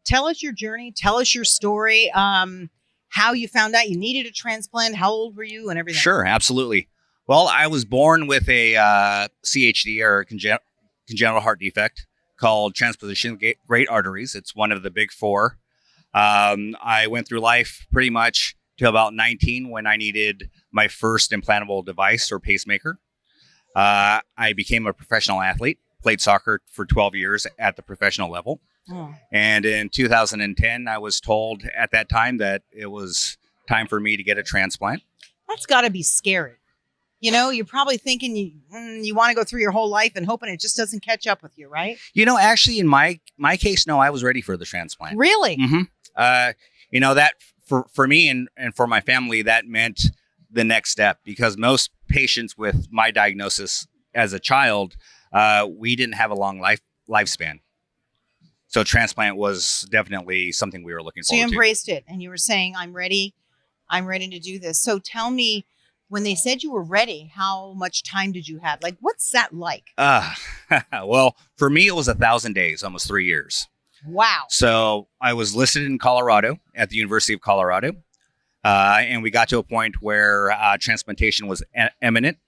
tell us your journey. Tell us your story. How you found out you needed a transplant. How old were you and everything? Sure, absolutely. Well, I was born with a CHD, or congenital heart defect, called transposition great arteries. It's one of the big four. I went through life pretty much till about 19 when I needed my first implantable device or pacemaker. I became a professional athlete, played soccer for 12 years at the professional level. Oh. And in 2010, I was told at that time that it was time for me to get a transplant. That's got to be scary. You know, you're probably thinking you want to go through your whole life and hoping it just doesn't catch up with you, right? You know, actually, in my case, no, I was ready for the transplant. Really? Mm-hmm. You know, that for me and for my family, that meant the next step, because most patients with my diagnosis as a child, we didn't have a long lifespan. So transplant was definitely something we were looking forward to. So you embraced it and you were saying, I'm ready to do this. So tell me, when they said you were ready, how much time did you have? Like, what's that like? Well, for me, it was 1,000 days, almost 3 years. Wow. So I was listed in Colorado at the University of Colorado. And we got to a point where transplantation was imminent.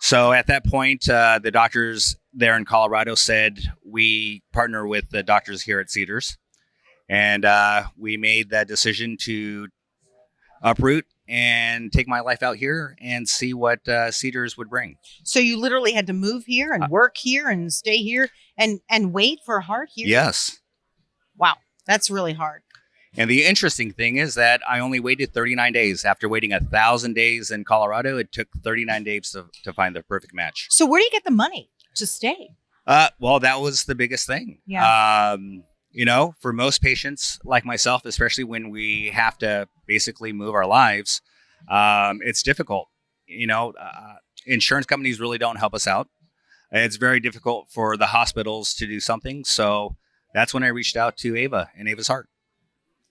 So at that point, the doctors there in Colorado said, we partner with the doctors here at Cedars. And we made that decision to uproot and take my life out here and see what Cedars would bring. So you literally had to move here and work here and stay here and wait for a heart here? Yes. Wow. That's really hard. And the interesting thing is that I only waited 39 days. After waiting 1,000 days in Colorado, it took 39 days to find the perfect match. So where do you get the money to stay? Well, that was the biggest thing. Yeah. You know, for most patients like myself, especially when we have to basically move our lives, it's difficult. You know, insurance companies really don't help us out. It's very difficult for the hospitals to do something. So that's when I reached out to Ava and Ava's Heart.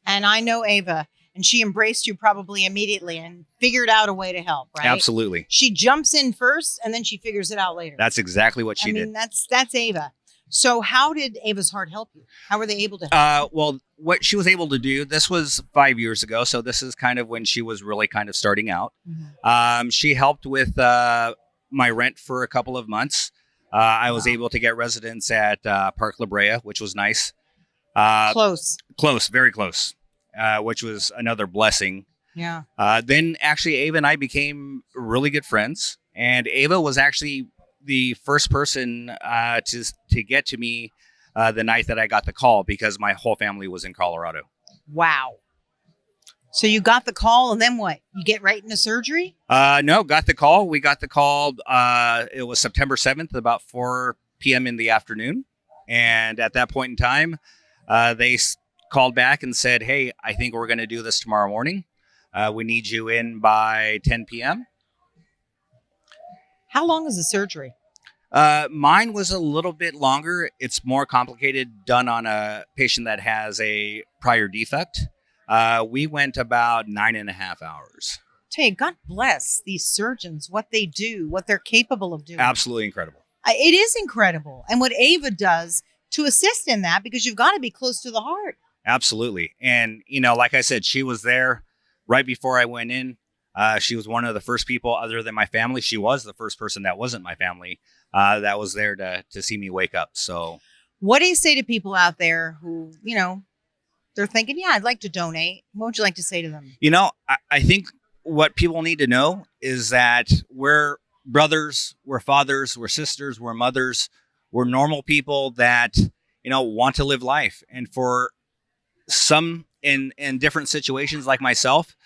And I know Ava, and she embraced you probably immediately and figured out a way to help, right? Absolutely. She jumps in first and then she figures it out later. That's exactly what she did. That's Ava. So how did Ava's Heart help you? How were they able to help? Well, what she was able to do, this was 5 years ago. So this is kind of when she was really kind of starting out. Mm-hmm. She helped with my rent for a couple of months. I was able to get residence at Park La Brea, which was nice. Close, very close, which was another blessing. Yeah. Then actually Ava and I became really good friends, and Ava was actually the first person to get to me the night that I got the call, because my whole family was in Colorado. Wow. So you got the call, and then what? You get right into surgery? No, got the call. We got the call. It was September 7th, about 4 p.m. in the afternoon. And at that point in time, they called back and said, hey, I think we're going to do this tomorrow morning. We need you in by 10 p.m. How long is the surgery? Mine was a little bit longer. It's more complicated, done on a patient that has a prior defect. We went about 9.5 hours. Hey, God bless these surgeons, what they do, what they're capable of doing. Absolutely incredible. It is incredible. And what Ava does to assist in that, because you've got to be close to the heart. Absolutely. And, you know, like I said, she was there right before I went in. She was one of the first people other than my family. She was the first person that wasn't my family that was there to see me wake up. So what do you say to people out there who, you know, they're thinking, yeah, I'd like to donate. What would you like to say to them? You know, I think what people need to know is that we're brothers, we're fathers, we're sisters, we're mothers, we're normal people that, you know, want to live life. And for some in different situations like myself,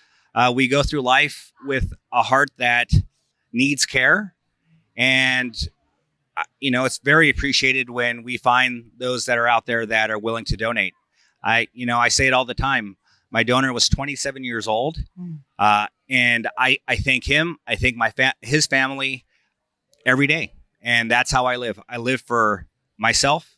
we go through life with a heart that needs care. And, you know, it's very appreciated when we find those that are out there that are willing to donate. I say it all the time. My donor was 27 years old. And I thank him. I thank his family every day. And that's how I live. I live for myself,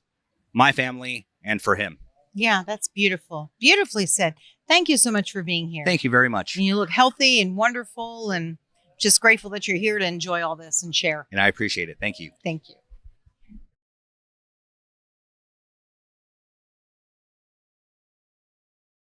my family, and for him. Yeah, that's beautiful. Beautifully said. Thank you so much for being here. Thank you very much. And you look healthy and wonderful, and just grateful that you're here to enjoy all this and share. And I appreciate it. Thank you. Thank you.